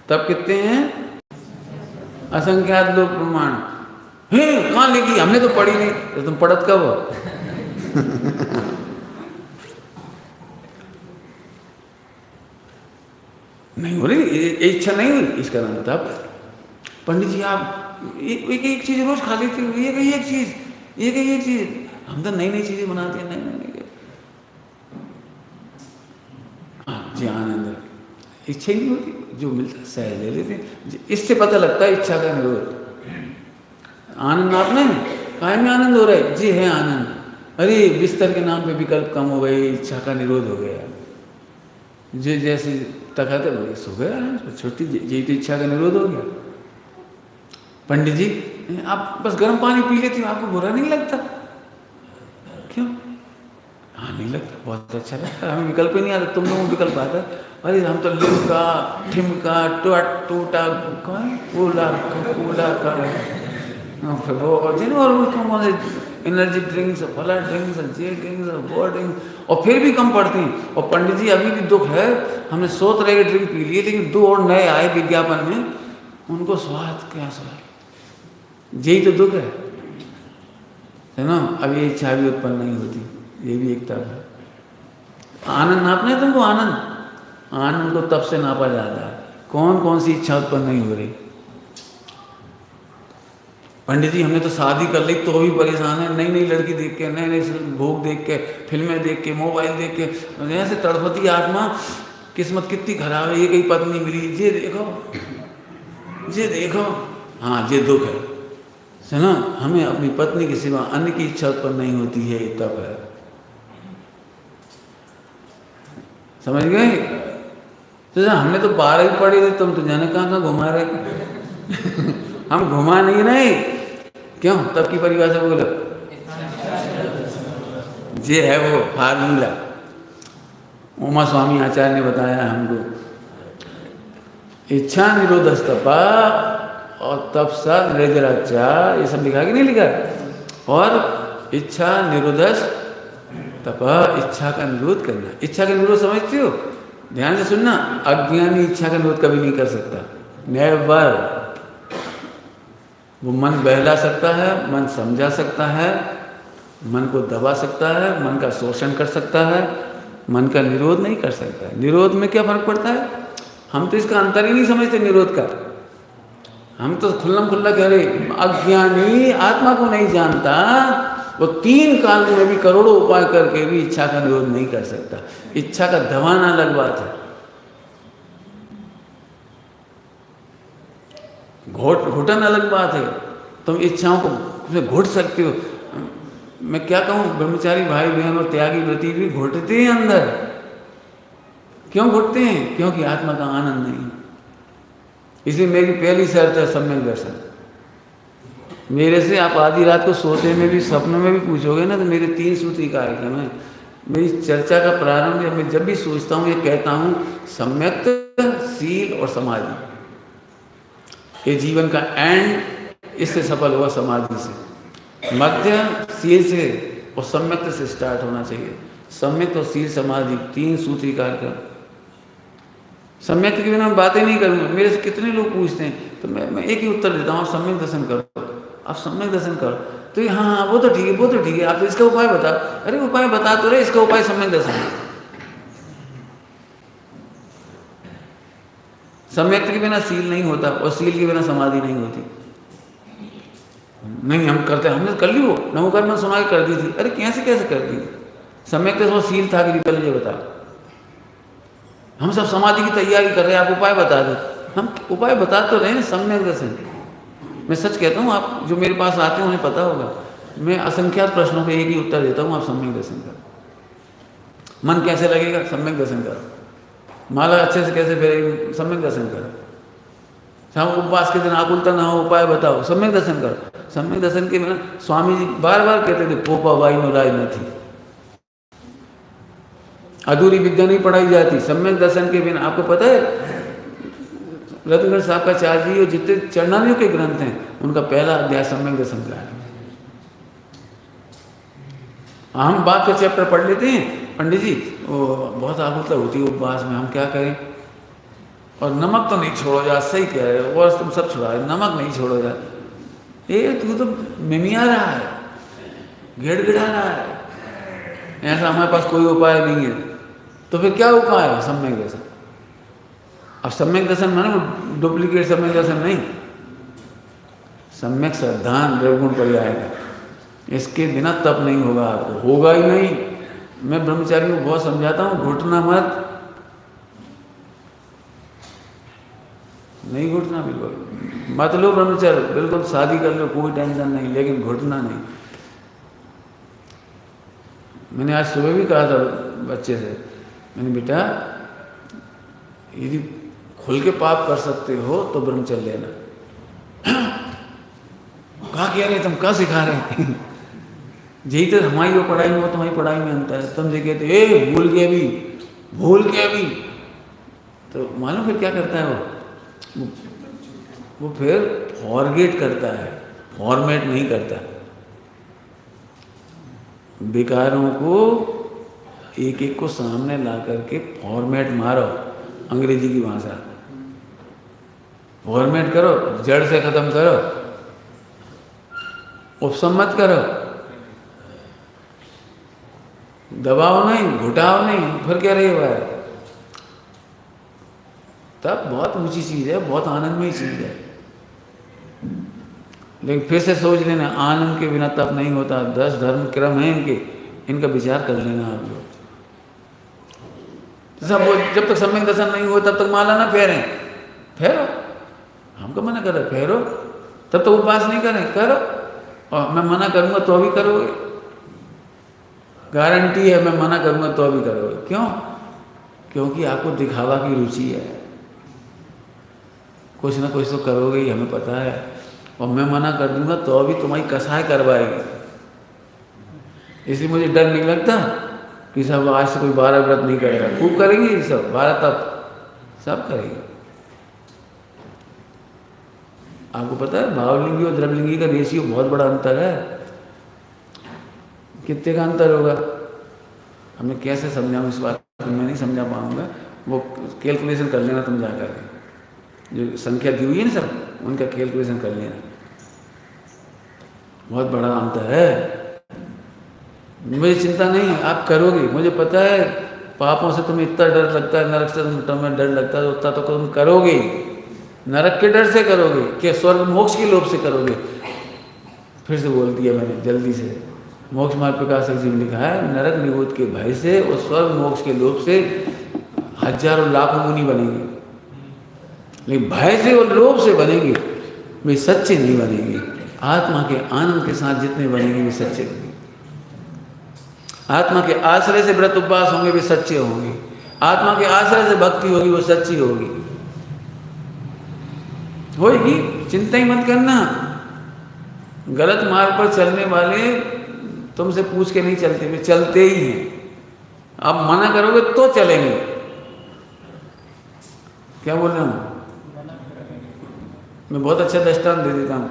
तब कितने हैं, असंख्यात लोक प्रमाण है। कहाँ लिखी, हमने तो पढ़ी नहीं, तो तुम पढ़त कब हो नहीं हो रही, इच्छा नहीं हुई, इसका नाम तप। पंडित जी आप एक चीज रोज खा लेते हो, एक चीज, हम तो नई चीजें बनाते हैं, नई जी आनंद, इच्छा ही नहीं होती, जो मिलता है सहज ले लेते हैं। इससे पता लगता है इच्छा का निरोध। आनंद आपने काय में आनंद हो रहा है, जी है आनंद। अरे बिस्तर के नाम पे विकल्प कम हो गए, इच्छा का निरोध हो गया, जो जैसे तकाते बोले सो गया, छोटी यही तो इच्छा का निरोध हो गया। पंडित जी आप बस गर्म पानी पी लेते हो, आपको बुरा नहीं लगता, क्यों? हाँ नहीं लगता, बहुत अच्छा लगता है, हमें विकल्प ही नहीं आता, तुम लोगों को विकल्प आता है। अरे हम तो लिमका, ठिमका, टूटा कूला का फिर वो जिन और एनर्जी ड्रिंक्स, फला ड्रिंक्स, जे ड्रिंक्स, वो ड्रिंक्स, और फिर भी कम पड़ती हैं। और पंडित जी अभी भी दुख है, हमने 100 तरह के ड्रिंक पी लिए, लेकिन 2 और नए आए विज्ञापन में, उनको स्वाद क्या स्वाद, यही तो दुख है ना। अब ये इच्छा भी उत्पन्न नहीं होती, ये भी एक तप है। आनंद नापना है तुमको, आनंद को तप से नापा जाता है, कौन कौन सी इच्छा उत्पन्न नहीं हो रही। पंडित जी हमने तो शादी कर ली तो भी परेशान है, नई लड़की देख के, नए भोग देख के, फिल्में देख के, मोबाइल देख के, ऐसे तड़पती आत्मा, किस्मत कितनी खराब है, ये कहीं पत्नी मिली, ये देखो, हाँ ये दुख है, सुनो, हमें अपनी पत्नी के सिवा अन्य की इच्छा उत्पन्न नहीं होती है, ये तप है। समझ गए? तो हमने तो 12 ही पढ़ी थी, तुम तो जाने कहाँ घुमा रहे। हम घुमा नहीं रहे। क्यों? तब की परिभाषा बोलो, ये है वो फार्मूला। उमा स्वामी आचार्य ने बताया हमको, इच्छा निरोधस्तपा और तपसा निरजराचा, ये सब लिखा कि नहीं लिखा? और इच्छा निरोधस तपा, इच्छा का निरोध करना। इच्छा का निरोध समझते हो? ध्यान से सुनना, अज्ञानी इच्छा का निरोध कभी नहीं कर सकता, नेवर। वो मन बहला सकता है, मन समझा सकता है, मन को दबा सकता है, मन का शोषण कर सकता है, मन का निरोध नहीं कर सकता है। निरोध में क्या फर्क पड़ता है? हम तो इसका अंतर ही नहीं समझते निरोध का। हम तो खुल्लम खुल्ला कह रहे, अज्ञानी आत्मा को नहीं जानता, वो 3 काल में भी करोड़ों उपाय करके भी इच्छा का निरोध नहीं कर सकता। इच्छा का दबाना अलग बात है, घुटन अलग बात है। तुम इच्छाओं को घुट सकते हो। मैं क्या कहूँ, ब्रह्मचारी भाई बहन और त्यागी व्रती भी घुटते हैं अंदर। क्यों घुटते हैं? क्योंकि आत्मा का आनंद नहीं। इसलिए मेरी पहली शर्त है सम्यक दर्शन। मेरे से आप आधी रात को सोते में भी, सपनों में भी पूछोगे ना, तो मेरे 3 सूत्री कार्यक्रम है। मेरी चर्चा का प्रारंभ मैं जब भी सोचता हूँ, ये कहता हूँ, सम्यक, सील और समाधि, ये जीवन का एंड, इससे सफल हुआ समाधि से। मध्य सील से और सम्यक से स्टार्ट होना चाहिए। सम्यक और सील समाधि 3 सूत्री कार्यक्रम। सम्यक के बिना मैं बातें नहीं करूँगा। मेरे से कितने लोग पूछते हैं, तो मैं एक ही उत्तर देता हूँ, आप सम्यक दर्शन करो, आप सम्यक दर्शन करो। तो हाँ वो तो ठीक है, वो तो ठीक है, आप इसका उपाय बता। अरे उपाय बता तो रहे, इसका उपाय सम्यक दर्शन। सम्यक के बिना सील नहीं होता और सील के बिना समाधि नहीं होती। नहीं हम करते, हमने कर ली, वो नवोकर्म सुना के कर दी थी। अरे कैसे कर दी? सम्यक तो सील था कि पहले ये बता। हम सब समाधि की तैयारी कर रहे हैं, आप उपाय बता दो। हम उपाय बता तो रहे हैं, सम्यक दर्शन। मैं सच कहता हूँ, आप जो मेरे पास आते हैं उन्हें पता होगा, मैं असंख्यात प्रश्नों पे एक ही उत्तर देता हूँ, आप सम्यक दर्शन करो। मन कैसे लगेगा? सम्यक दर्शन करो। माला अच्छे से कैसे फेरेगी? सम्यक दर्शन करो। शाम उपवास के दिन आकुलता ना हो, उपाय बताओ, सम्यक दर्शन करो। सम्यक दर्शन के बिना स्वामी जी बार बार कहते थे, पोपा बाई नुराई न थी, अधूरी विद्या नहीं पढ़ाई जाती। सम्यक दर्शन के बिना, आपको पता है रत्नगढ़ साहब का चार्य जी और जितने चरणानियों के ग्रंथ हैं, उनका पहला अध्याय सम्यक दर्शन का है। हम बात का चैप्टर पढ़ लेते हैं, पंडित जी वो बहुत आकुलता होती है उपवास में, हम क्या करें? और नमक तो नहीं छोड़ो जा, सही कह रहे हो, और तुम सब छुड़ा, नमक नहीं छोड़ो जा। तू तो मिमिया रहा है, गिड़गिड़ा रहा है, ऐसा हमारे पास कोई उपाय नहीं है। तो फिर क्या उपाय है? सम्यक दर्शन। अब सम्यक दर्शन माने डुप्लीकेट सम्यक दर्शन नहीं, सम्यक श्रद्धान द्रवगुण पर आएगा। इसके बिना तप नहीं होगा, आपको होगा ही नहीं। मैं ब्रह्मचारी को बहुत समझाता हूँ, घुटना मत, नहीं घुटना बिल्कुल मत लो ब्रह्मचारी, बिल्कुल शादी कर लो, कोई टेंशन नहीं, लेकिन घुटना नहीं। मैंने आज सुबह भी कहा था बच्चे से, मैंने बेटा यदि खुल के पाप कर सकते हो तो ब्रह्मचर्य लेना। कहा कह रहे तुम, क्या सिखा रहे हैं? यही तो हमारी वो पढ़ाई में, वो तुम्हारी पढ़ाई में अंतर है। तुम जो कहते भूल के अभी, तो मालूम फिर क्या करता है वो फिर फॉरगेट करता है, फॉर्मेट नहीं करता। विकारों को एक एक को सामने ला करके फॉर्मेट मारो, अंग्रेजी की भाषा, फॉर्मेट करो, जड़ से खत्म करो, उपसम्मत करो, दबाओ नहीं, घुटाओ नहीं, फिर क्या रही हुआ है। तब बहुत ऊंची चीज़ है, बहुत आनंदमयी चीज़ है। लेकिन फिर से सोच लेना, आनंद के बिना तप नहीं होता। 10 धर्म क्रम हैं इनके, इनका विचार कर लेना आप लोग। सब जब तक सम्यक दर्शन नहीं हो तब तक माला ना फेरो, हमको मना कर रहे फेरो, तब तक उपवास नहीं करें, करो। और मैं मना करूँगा तो भी करोगे, गारंटी है, मैं मना करूँगा तो भी करोगे। क्यों? क्योंकि आपको दिखावा की रुचि है, कुछ ना कुछ तो करोगे ही, हमें पता है। और मैं मना कर दूंगा तो भी तुम्हारी कसाई करवाएगी। इसलिए मुझे डर नहीं लगता कि सब आज से कोई 12 व्रत नहीं करेगा, खूब करेंगे ये सब, 12 तप सब करेंगे। आपको पता है भावलिंगी और द्रवलिंगी का रेशियो बहुत बड़ा अंतर है। कितने का अंतर होगा? हमें कैसे समझाऊं इस बात को, मैं नहीं समझा पाऊंगा। वो कैलकुलेशन कर लेना तुम जा करके, जो संख्या दी हुई है ना सब, उनका कैलकुलेशन कर लेना, बहुत बड़ा अंतर है। मुझे चिंता नहीं, आप करोगे, मुझे पता है। पापों से तुम्हें इतना डर लगता है, नरक से तुम्हें डर लगता है, उतना तो तुम करोगे। नरक के डर से करोगे कि स्वर्ग मोक्ष के लोभ से करोगे? फिर से बोल दिया मैंने जल्दी से। मोक्ष मार्ग प्रकाशक जी ने लिखा है, नरक निबोध के भय से और स्वर्ग मोक्ष के लोभ से हजारों लाखों मुनि बनेंगे, लेकिन भय से और लोभ से बनेंगे वे सच्चे नहीं बनेंगे। आत्मा के आनंद के साथ जितने बनेंगे वे सच्चे बनेंगे। आत्मा के आश्रय से व्रत उपवास होंगे वे सच्चे होंगे। आत्मा के आश्रय से भक्ति होगी वो सच्ची होगी, होगी, चिंता ही मत करना। गलत मार्ग पर चलने वाले तुमसे पूछ के नहीं चलते, वे चलते ही हैं। आप मना करोगे तो चलेंगे। क्या बोल रहा हूँ? मैं बहुत अच्छा दृष्टांत दे देता हूँ।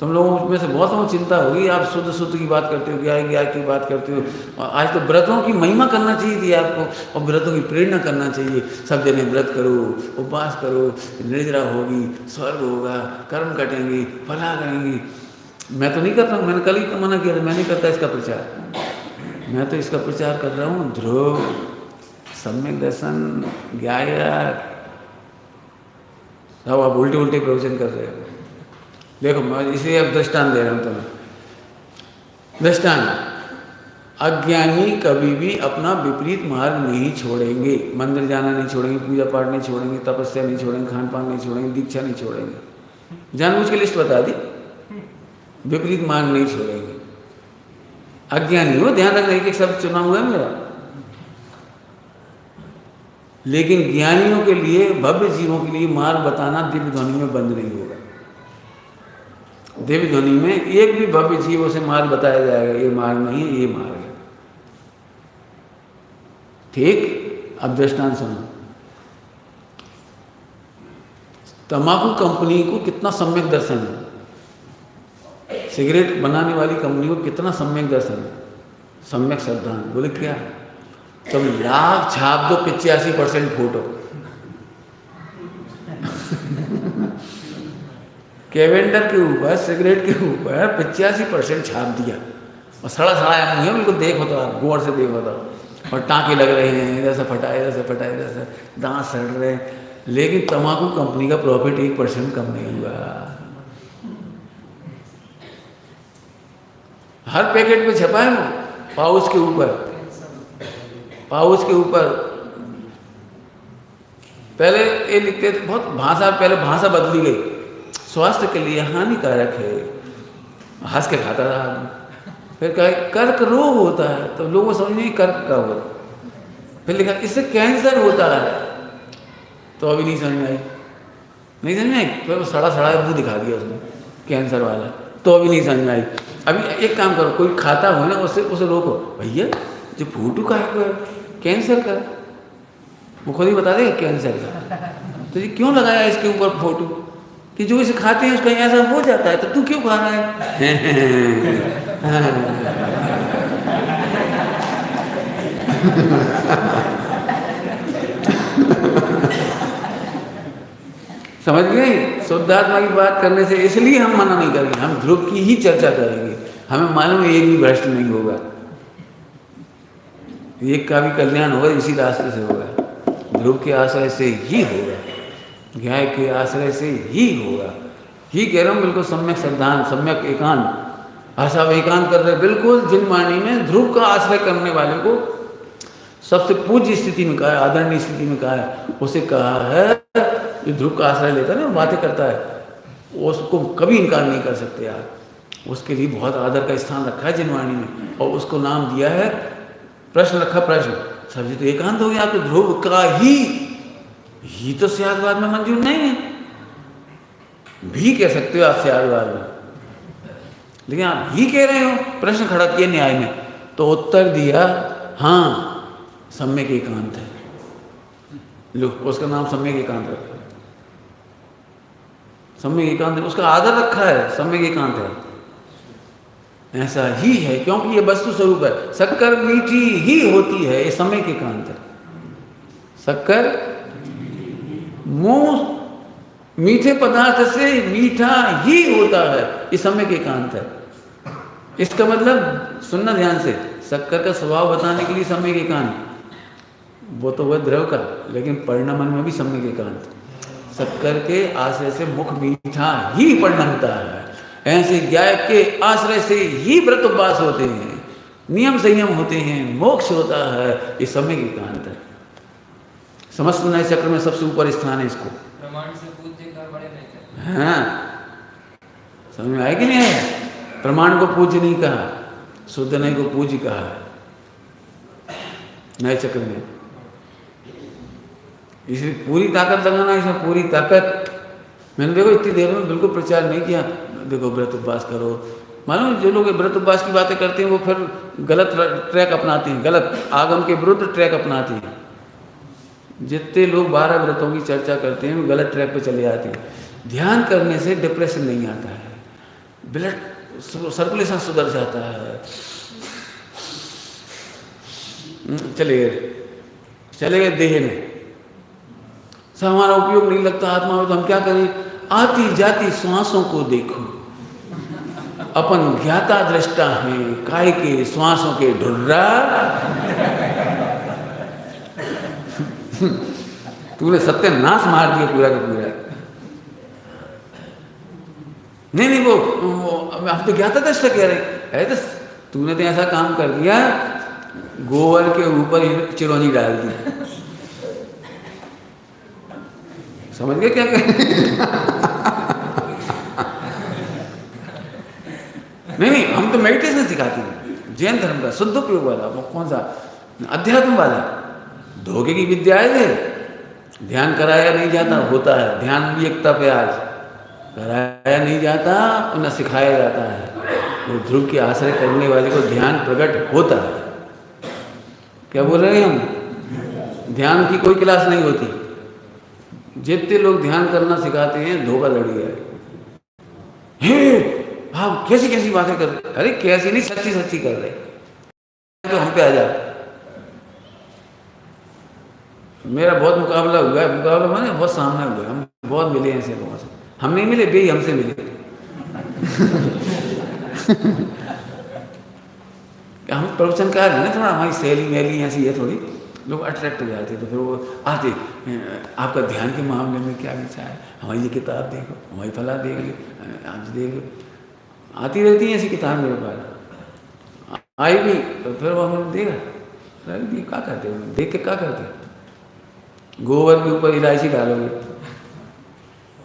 तुम लोगों में से बहुत लोगों को चिंता होगी, आप शुद्ध शुद्ध की बात करते हो, ज्ञाय की बात करते हो। और आज तो व्रतों की महिमा करना चाहिए थी आपको, और व्रतों की प्रेरणा करना चाहिए। सब जने व्रत करो, उपवास करो, निर्जरा होगी, स्वर्ग होगा, कर्म कटेंगे, फला करेंगे। मैं तो नहीं करता हूँ, मैंने कल ही मना किया, मैं नहीं करता इसका प्रचार। मैं तो इसका प्रचार कर रहा हूँ, ध्रुव, सम्यक दर्शन, ज्ञाय, सब आप उल्टे उल्टे प्रवचन कर रहे हो। देखो मैं इसलिए अब दृष्टांत दे रहा हूँ तुम्हें। दृष्टांत, अज्ञानी कभी भी अपना विपरीत मार्ग नहीं छोड़ेंगे। मंदिर जाना नहीं छोड़ेंगे, पूजा पाठ नहीं छोड़ेंगे, तपस्या नहीं छोड़ेंगे, खान पान नहीं छोड़ेंगे, दीक्षा नहीं छोड़ेंगे। जानबूझ के लिस्ट बता दी, विपरीत मार्ग नहीं छोड़ेंगे। अज्ञानी हो, ध्यान रखना, एक शब्द चुना हुआ है मेरा। लेकिन ज्ञानियों के लिए, भव्य जीवों के लिए मार्ग बताना दिव्य ध्वनि में बंद नहीं होगा। दिव्य ध्वनि में एक भी भव्य जीवों से मार्ग बताया जाएगा, ये मार्ग नहीं है, ये मार्ग है। ठीक? अब दृष्टांत सुनो। तंबाकू कंपनी को कितना सम्यक दर्शन है, सिगरेट बनाने वाली कंपनी को कितना सम्यक दर्शन है, सम्यक श्रद्धा। बोले क्या? तुम लाख छाप दो, 85% फोटो। कैवेंडर के ऊपर, सिगरेट के ऊपर 85% छाप दिया, और सड़ा सड़ा मुँह है बिल्कुल, देखो तो आप गौर से देखो तो, और टाँके लग रहे हैं, इधर से फटा, इधर से फटा, इधर से दांत सड़ रहे हैं। लेकिन तंबाकू कंपनी का प्रॉफिट 1% कम नहीं हुआ। हर पैकेट पे छपा है वो, पाउच के ऊपर, पाउच के ऊपर। पहले ये लिखते थे, बहुत भाषा, पहले भाषा बदली गई, स्वास्थ्य के लिए हानिकारक है, हंस के खाता रहा आदमी। फिर कहा कर्क रोग होता है, तो लोगों को समझ नहीं कर्क का होता। फिर लिखा इससे कैंसर होता है, तो अभी नहीं समझ में आई, नहीं समझ में आई। फिर सड़ा सड़ा मुँह दिखा दिया उसने, कैंसर वाला, तो अभी नहीं समझ में आई। अभी एक काम करो, कोई खाता हो ना, उसे रोको, भैया जो फोटो का है कैंसर का, वो खुद ही बता देगा कैंसर का, तो ये क्यों लगाया इसके ऊपर फोटो, कि जो इसे खाते हैं उसका ऐसा हो जाता है, तो तू क्यों खा रहा है? समझ गए? शुद्धात्मा की बात करने से इसलिए हम मना नहीं करेंगे, हम ध्रुव की ही चर्चा करेंगे। हमें मालूम है एक भी भ्रष्ट नहीं होगा, एक का भी कल्याण होगा इसी रास्ते से होगा, ध्रुव के आश्रय से ही होगा, ज्ञाय के आश्रय से ही होगा। ही कह रहा हूँ, बिल्कुल सम्यक श्रद्धान, सम्यक एकांत, आशा एकांत कर रहे, बिल्कुल जिन वाणी में ध्रुव का आश्रय करने वाले को सबसे पूज्य स्थिति में कहा है, आदरणीय स्थिति में कहा है। उसे कहा है जो ध्रुव का आश्रय लेता है ना, बातें करता है, उसको कभी इनकार नहीं कर सकते आप। उसके लिए बहुत आदर का स्थान रखा है जिनवाणी में, और उसको नाम दिया है प्रश्न रखा। प्रश्न सब्जी तो एकांत हो गया आपके ध्रुव का ही तो स्यादवाद में मंजूर नहीं है। भी कह सकते हो आप स्यादवाद में, लेकिन आप ही कह रहे हो। प्रश्न खड़ा किया न्याय में, तो उत्तर दिया हाँ सम्यक एकांत है। लो उसका नाम सम्यक एकांत रखा है। सम्यक एकांत उसका आदर रखा है, सम्यक एकांत है। ऐसा ही है क्योंकि ये वस्तु स्वरूप है। शक्कर मीठी ही होती है, ये सम्यक एकांत है। शक्कर मुंह मीठे पदार्थ से मीठा ही होता है, ये सम्यक एकांत है। इसका मतलब सुनना ध्यान से, शक्कर का स्वभाव बताने के लिए सम्यक एकांत, वो तो वह द्रव का, लेकिन परिणमन में भी सम्यक एकांत। शक्कर के आश्रय से मुख मीठा ही परिणमता है। ऐसे गाय के आश्रय से ही व्रत उपवास होते हैं, नियम संयम होते हैं, मोक्ष होता है, ये सम्यक एकांत है। समस्त न्याय चक्र में सबसे ऊपर स्थान है इसको।
प्रमाण से पूज्य कर बड़े नहीं करते।
हाँ समझ में आया कि नहीं आया? प्रमाण को पूज्य नहीं कहा, शुद्ध नहीं को पूज्य कहा न्याय चक्र में। इसलिए पूरी ताकत लगाना, इसमें पूरी ताकत। मैंने देखो इतनी देर में बिल्कुल प्रचार नहीं किया, देखो व्रत उपवास करो। मालूम जो लोग व्रत उपवास की बातें करते हैं वो फिर गलत ट्रैक अपनाते हैं, गलत आगम के विरुद्ध ट्रैक अपनाते हैं। जितने लोग 12 व्रतों की चर्चा करते हैं वो गलत ट्रैक पे चले जाते हैं। ध्यान करने से डिप्रेशन नहीं आता है, ब्लड सर्कुलेशन सुधर जाता है। चले गए देह में, सब हमारा उपयोग नहीं लगता आत्मा में, तो हम क्या करें? आती जाती श्वासों को देखो, अपन ज्ञाता दृष्टा है काय के श्वासों के ढुर्रा। तूने सत्यानाश मार दिया पूरा का पूरा। नहीं वो आप तो ज्ञाता दृष्टा कह रहे है, तो तूने तो ऐसा काम कर दिया, गोबर के ऊपर चिरौंजी डाल दी। समझ गए क्या नहीं हम तो मेडिटेशन सिखाते हैं, जैन धर्म का शुद्ध उपयोग वाला। वो कौन सा? अध्यात्म वाला। धोखे की विद्या है। ध्यान कराया नहीं जाता, होता है। ध्यान भी एक तप है, आज कराया नहीं जाता और न सिखाया जाता है। वो ध्रुव के आश्रय करने वाले को ध्यान प्रकट होता है। क्या बोल रहे हैं हम? ध्यान की कोई क्लास नहीं होती। जितने लोग ध्यान करना सिखाते हैं धोखाधड़ी है। आप कैसी कैसी बातें कर रहे? अरे कैसी नहीं, सच्ची सच्ची कर रहे, तो हम पे आ जाए। मेरा बहुत मुकाबला हुआ है, मुकाबला माने बहुत सामना हुआ है। हम बहुत मिले हैं ऐसे लोगों से। हम नहीं मिले, वे हमसे मिले। हम प्रवचनकार है ना, थोड़ा हमारी शैली मैली ऐसी है, थोड़ी लोग अट्रैक्ट हो जाते, तो फिर वो आते। आपका ध्यान के मामले में क्या विचार है? हमारी ये किताब देखो, हमारी फला देख लो, आज देख लो। आती रहती है ऐसी किताब मेरे पास। आई भी तो फिर वो हमने देखा, अरे क्या करते हो? देख के क्या करते? गोबर के ऊपर इलायची डालोगे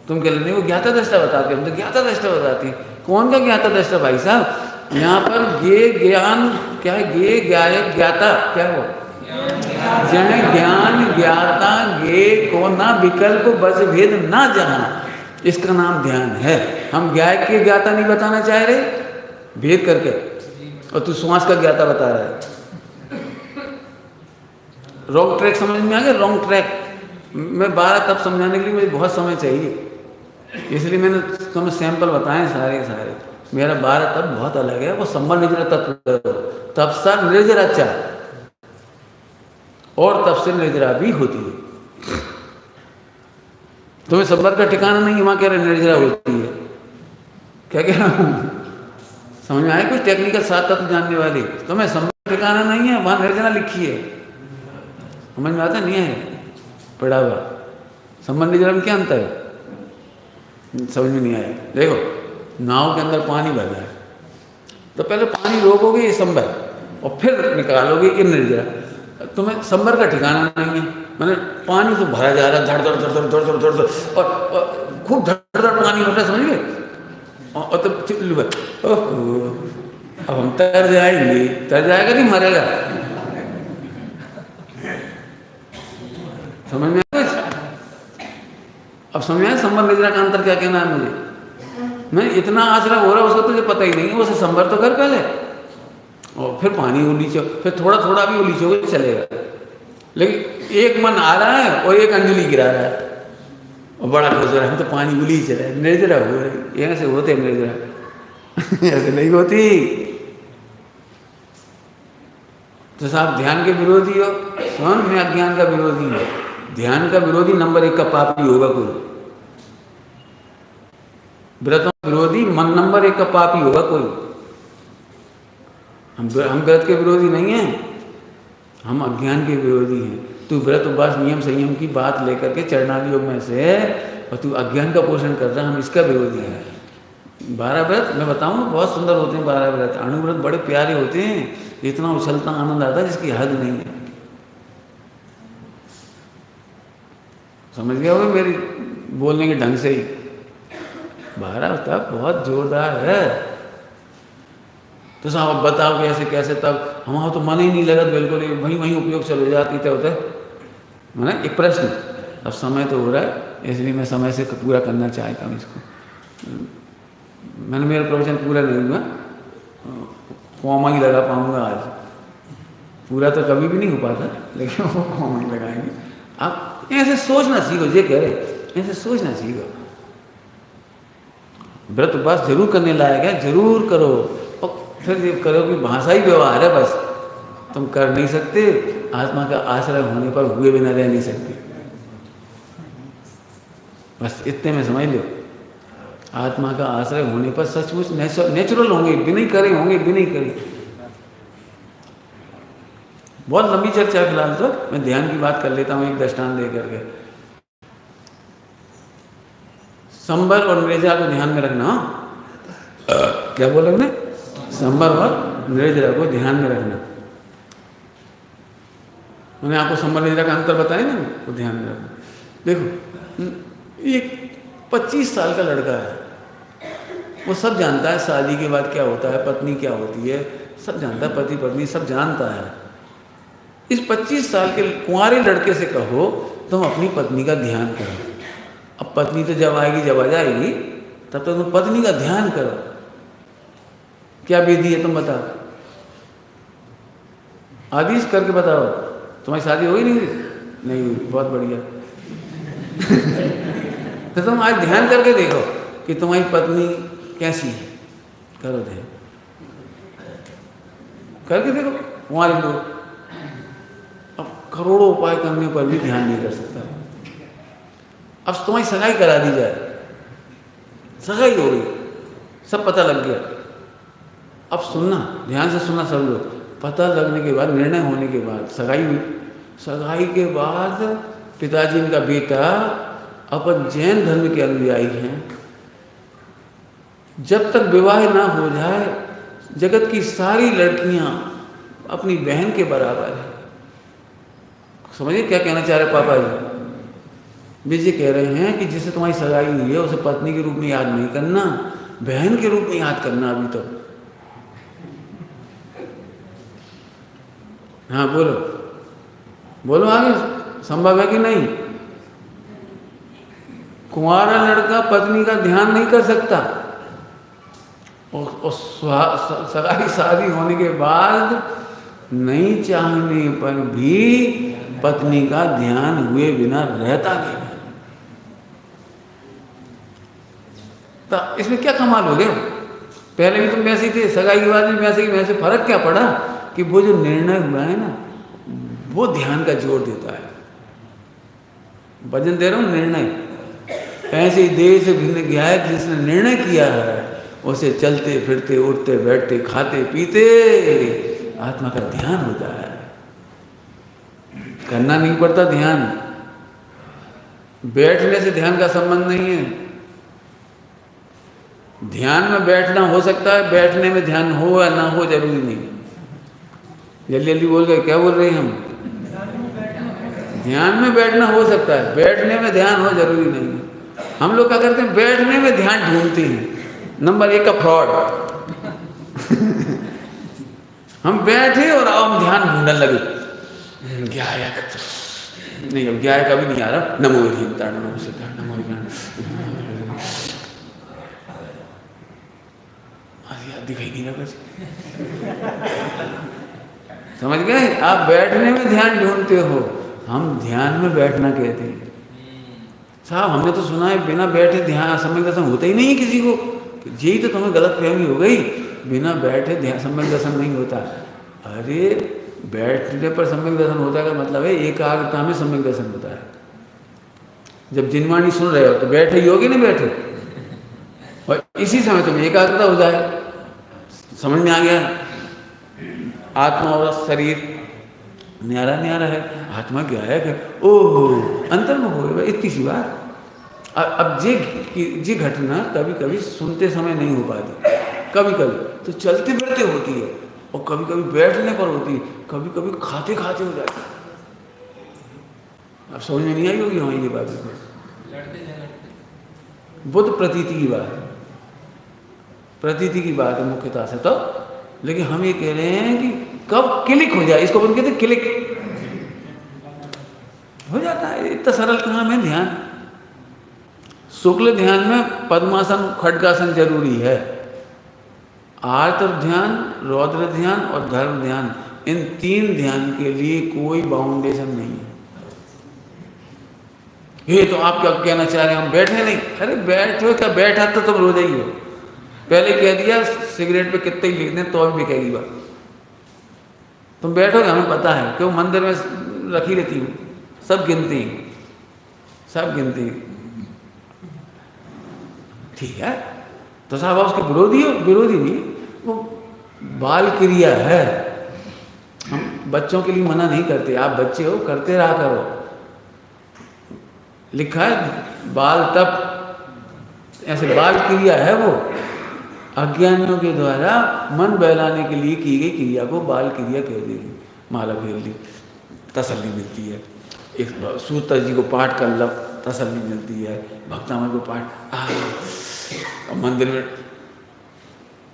तुम? कह रहे वो ज्ञाता दृष्टा बताते, हम तो ज्ञाता दृष्टा बताते हैं। कौन का ज्ञाता दृष्टा भाई साहब? यहाँ पर गे ज्ञान क्या है? गे ज्ञायक ज्ञाता क्या हो? जन ज्ञान ज्ञाता गे को ना विकल्प बस भेद ना जहां, इसका नाम ध्यान है। हम ज्ञायक के ज्ञाता नहीं बताना चाह रहे भेद करके, और तू श्वास का ज्ञाता बता रहा है। रॉन्ग ट्रैक समझ में आ गया? Wrong track. मैं 12 तब समझाने के लिए मुझे बहुत समय चाहिए, इसलिए मैंने तुम्हें सैंपल बताए सारे। मेरा 12 तब बहुत अलग है। वो संबंध निर्जरा तत्व, तब सा निर्जरा चाह, और तब से निर्जरा भी होती है। तुम्हें संबंध का ठिकाना नहीं, वहां कह रहे निर्जरा होती है। क्या कह रहा हूं? समझ में आया? कुछ टेक्निकल साथ तत्व जानने वाले। तुम्हें संबंध ठिकाना नहीं है, वहां निर्जरा लिखी है। समझ में आता नहीं है? पढ़ा हुआ संबंध निर्जरा में क्या अंतर है? समझ में नहीं आया? देखो, नाव के अंदर पानी भर रहा है, तो पहले पानी रोकोगे ये संबर, और फिर निकालोगे ये निर्जरा। तुम्हें संबर का ठिकाना नहीं है, मैंने पानी तो भरा जा रहा है, धड़ धड़ धड़ धड़ धड़ धड़ धड़, और खूब धड़ धड़ पानी हो रहा है, समझ गए? और और तब ओहो, अब हम तर जाएंगे, तर जाएगा नहीं मरेगा। समझ में कुछ? अब समझ में संबर निद्रा का अंतर क्या कहना है मुझे? मैं इतना आश्रय हो रहा है उसको तुझे पता ही नहीं है, उसे संबर तो कर पहले, और फिर पानी उलीचो, फिर थोड़ा थोड़ा भी उलीचोगे चलेगा। लेकिन एक मन आ रहा है और एक अंजलि गिरा रहा है और बड़ा खुश हो रहा है, हम तो पानी उलीच रहे, निर्जरा हो रही। ऐसे होते निर्जरा ऐसे नहीं होती। तो साहब ध्यान के विरोधी हो, स्वयं में अज्ञान का विरोधी है। ध्यान का विरोधी नंबर 1 का पापी होगा कोई, व्रतों विरोधी मन नंबर 1 का पापी होगा कोई। हम व्रत के विरोधी नहीं हैं, हम अज्ञान के विरोधी हैं। तू व्रत उपवास नियम संयम की बात लेकर के चरणादि योग में से, और तू अज्ञान का पोषण कर रहा है, हम इसका विरोधी है। 12 व्रत मैं बताऊँ बहुत सुंदर होते हैं। 12 व्रत अणुव्रत बड़े प्यारे होते हैं, इतना उछलता आनंद आता है जिसकी हद नहीं है। समझ गया होगा मेरी बोलने के ढंग से ही। 12 तक बहुत जोरदार है। तो साहब बताओ कैसे कैसे, तब हमारा तो मन ही नहीं लगा बिल्कुल, वहीं उपयोग चले जाती थे होते मैंने एक प्रश्न। अब समय तो हो रहा है, इसलिए मैं समय से पूरा करना चाहता हूँ इसको। मैंने मेरा प्रवचन पूरा नहीं हुआ, कॉमा ही लगा पाऊँगा आज। पूरा तो कभी भी नहीं हो पाता, लेकिन वो कॉमा ही लगाएंगे। आप ऐसे सोचना सीखो, ये कह रहे ऐसे सोचना सीखो। व्रत उपवास जरूर करने लायक है, जरूर करो। और फिर ये करो कि भाषा ही व्यवहार है बस, तुम कर नहीं सकते। आत्मा का आश्रय होने पर हुए बिना रह नहीं सकते, बस इतने में समझ लो। आत्मा का आश्रय होने पर सचमुच नेचुरल होंगे, बिना ही करे होंगे, बिना ही करे। बहुत लंबी चर्चा है फिलहाल, तो मैं ध्यान की बात कर लेता हूँ एक दृष्टांत दे करके। संबर और निर्जरा को ध्यान में रखना। क्या बोला मैंने? संबर और निर्जरा को ध्यान में रखना। मैंने आपको संबर निर्जरा का अंतर बताया ना, वो ध्यान में रखना। देखो एक 25 साल का लड़का है, वो सब जानता है शादी के बाद क्या होता है, पत्नी क्या होती है, सब जानता है, पति पत्नी सब जानता है। इस 25 साल के कुंवारे लड़के से कहो तुम अपनी पत्नी का ध्यान करो। अब पत्नी तो जब आएगी, जब आ जाएगी, तब तक तुम पत्नी का ध्यान करो। क्या विधि है तुम बताओ, आदेश करके बताओ। तुम्हारी शादी हो गई नहीं हुई? बहुत बढ़िया। तो तुम आज ध्यान करके देखो कि तुम्हारी पत्नी कैसी है, करो ध्यान करके देखो। कुंवारे लोग अब करोड़ों उपाय करने पर भी ध्यान नहीं कर सकता। अब तुम्हारी सगाई करा दी जाए, सगाई हो गई, सब पता लग गया। अब सुनना, ध्यान से सुनना सब लोग। पता लगने के बाद, निर्णय होने के बाद सगाई हुई। सगाई के बाद पिताजी इनका बेटा अपन जैन धर्म के अनुयायी हैं। जब तक विवाह ना हो जाए, जगत की सारी लड़कियां अपनी बहन के बराबर है। समझिए क्या कहना चाह रहे पापा जी? विजय कह रहे हैं कि जिसे तुम्हारी सगाई हुई है उसे पत्नी के रूप में याद नहीं करना, बहन के रूप में याद करना अभी तो। हाँ बोलो बोलो, आगे संभव है कि नहीं? कुंवारा लड़का पत्नी का ध्यान नहीं कर सकता, और सगाई शादी होने के बाद नहीं चाहने पर भी पत्नी का ध्यान हुए बिना रहता नहीं। तो इसमें क्या कमाल हो गया? पहले भी तुम वैसे ही थे, सगाई के बाद भी वैसे फर्क क्या पड़ा कि वो जो निर्णय हुआ है ना, वो ध्यान का जोर देता है। वजन दे रहा हूँ, निर्णय। ऐसे ही देह से भिन्न गया है, जिसने निर्णय किया है उसे चलते फिरते उठते बैठते खाते पीते आत्मा का ध्यान होता है। करना नहीं पड़ता ध्यान, बैठने से ध्यान का संबंध नहीं है। ध्यान में बैठना हो सकता है, बैठने में ध्यान हो या ना हो जरूरी नहीं। जल्दी जल्दी बोल गए, क्या बोल रहे हैं हम? ध्यान में बैठना हो सकता है, बैठने में ध्यान हो जरूरी नहीं है। हम लोग क्या करते हैं, बैठने में ध्यान ढूंढते हैं, नंबर 1 का फ्रॉड। हम बैठे और अब हम ध्यान ढूंढने लगे, गायक नहीं, अब गायक अभी नहीं आ रहा, नमो विधियंता नमो सिद्धा नमो याद दिखाई नहीं लगा। समझ गए? आप बैठने में ध्यान ढूंढते हो, हम ध्यान में बैठना कहते हैं। साहब हमने तो सुना है बिना बैठे ध्यान सम्यक दर्शन होता ही नहीं किसी को। यही तो तुम्हें गलत फहमी हो गई, बिना बैठे ध्यान सम्यक दर्शन नहीं होता। अरे बैठने पर सम्यक दर्शन होता का मतलब है एकाग्रता में सम्यक दर्शन होता है। जब जिनवाणी सुन रहे हो तो बैठे ही होगे, नहीं बैठे, और इसी समय तुम्हें एकाग्रता हो जाए। समझ में आ गया? आत्मा और शरीर न्यारा न्यारा है, आत्मा गायक है, ओह अंतर्मुख हो गया, इतनी सी बात। अब ये घटना कभी कभी सुनते समय नहीं हो पाती, कभी कभी तो चलते फिरते होती है, और कभी कभी बैठने पर होती है, कभी कभी खाते खाते हो जाती है। अब समझ में नहीं आई होगी वहाँ ये बात, बुद्ध प्रतीति की बात है, प्रतीति की बात है मुख्यतः से। तो लेकिन हम ये कह रहे हैं कि कब क्लिक हो जाए, इसको बोल कहते हैं क्लिक हो जाता है। इतना सरल काम है ध्यान। शुक्ल ध्यान में पद्मासन खड्गासन जरूरी है। आर्त ध्यान, रौद्र ध्यान और धर्म ध्यान, इन 3 ध्यान के लिए कोई बाउंडेशन नहीं है। ये तो आप क्या कहना चाह रहे हैं हम बैठे नहीं? अरे बैठो क्या, बैठा तो तुम रोज ही हो। पहले कह दिया सिगरेट पे कितने ही लिख दें तो भी बिकेगी बात। तुम बैठोगे हमें पता है, क्यों मंदिर में रखी रहती हूँ, सब गिनती, सब गिनती। ठीक है, तो साहब उसके विरोधी हो? विरोधी नहीं, वो बाल क्रिया है। हम बच्चों के लिए मना नहीं करते, आप बच्चे हो करते रहा करो। लिखा है बाल तप, ऐसे बाल क्रिया है वो, अज्ञानियों के द्वारा मन बहलाने के लिए की गई क्रिया को बाल क्रिया कह देगी। माला फेर ली, तसल्ली मिलती है। एक सूत्र जी को पाठ कर लो, तसल्ली मिलती है। भक्तामय को पाठ, मंदिर में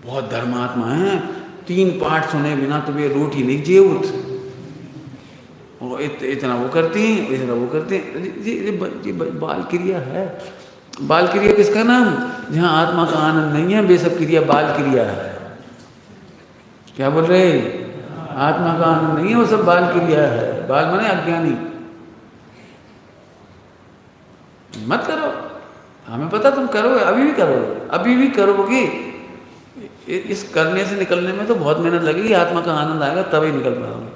बहुत धर्मात्मा हैं, 3 पाठ सुने बिना तो वे रोटी नहीं जेवत, और इतना वो करती हैं, इतना वो करते हैं। ये बाल क्रिया है। बाल क्रिया किसका नाम? जहाँ आत्मा का आनंद नहीं है वे सब क्रिया बाल क्रिया है। क्या बोल रहे? आत्मा का आनंद नहीं है, वो सब बाल क्रिया है। बाल माने अज्ञानी। मत करो, हमें पता तुम करोगे, अभी भी करोगे, अभी भी करोगे। इस करने से निकलने में तो बहुत मेहनत लगेगी, आत्मा का आनंद आएगा तभी निकल पाओगे।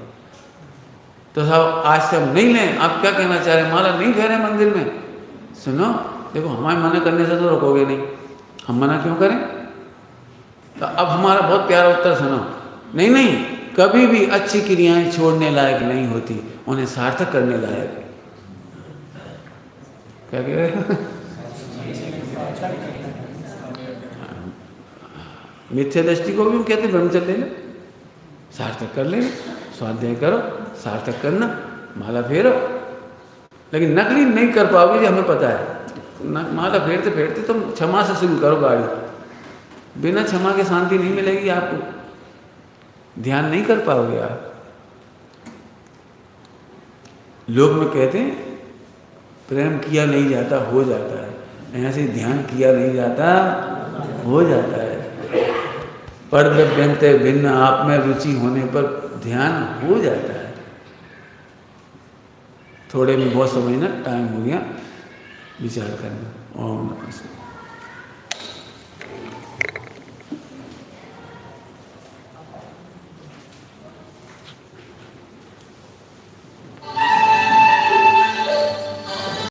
तो साहब आज से हम नहीं लें। आप क्या कहना चाह रहे हैं? माला नहीं फेरे मंदिर में? सुनो, देखो हमारे मना करने से तो रोकोगे नहीं, हम मना क्यों करें? तो अब हमारा बहुत प्यारा उत्तर सुनो, नहीं नहीं, कभी भी अच्छी क्रियाएं छोड़ने लायक नहीं होती, उन्हें सार्थक करने लायक। क्या कह रहे हैं? मिथ्या दृष्टि को भी हम कहते ब्रह्मचर्य ले, सार्थक कर ले, स्वाध्याय करो, सार्थक करना, माला फेरो। लेकिन नकली नहीं कर पाओगे, हमें पता है। माला फेरते फेरते तुम क्षमा से शुरू करो गाड़ी, बिना क्षमा के शांति नहीं मिलेगी आपको, ध्यान नहीं कर पाओगे आप। लोग में कहते हैं प्रेम किया नहीं जाता हो जाता है, ऐसे ध्यान किया नहीं जाता हो जाता है। परद्रव्यंते भिन्न, आप में रुचि होने पर ध्यान हो जाता है। थोड़े में बहुत समझना, टाइम हो गया, विचार करना। ओम नमः शिवाय।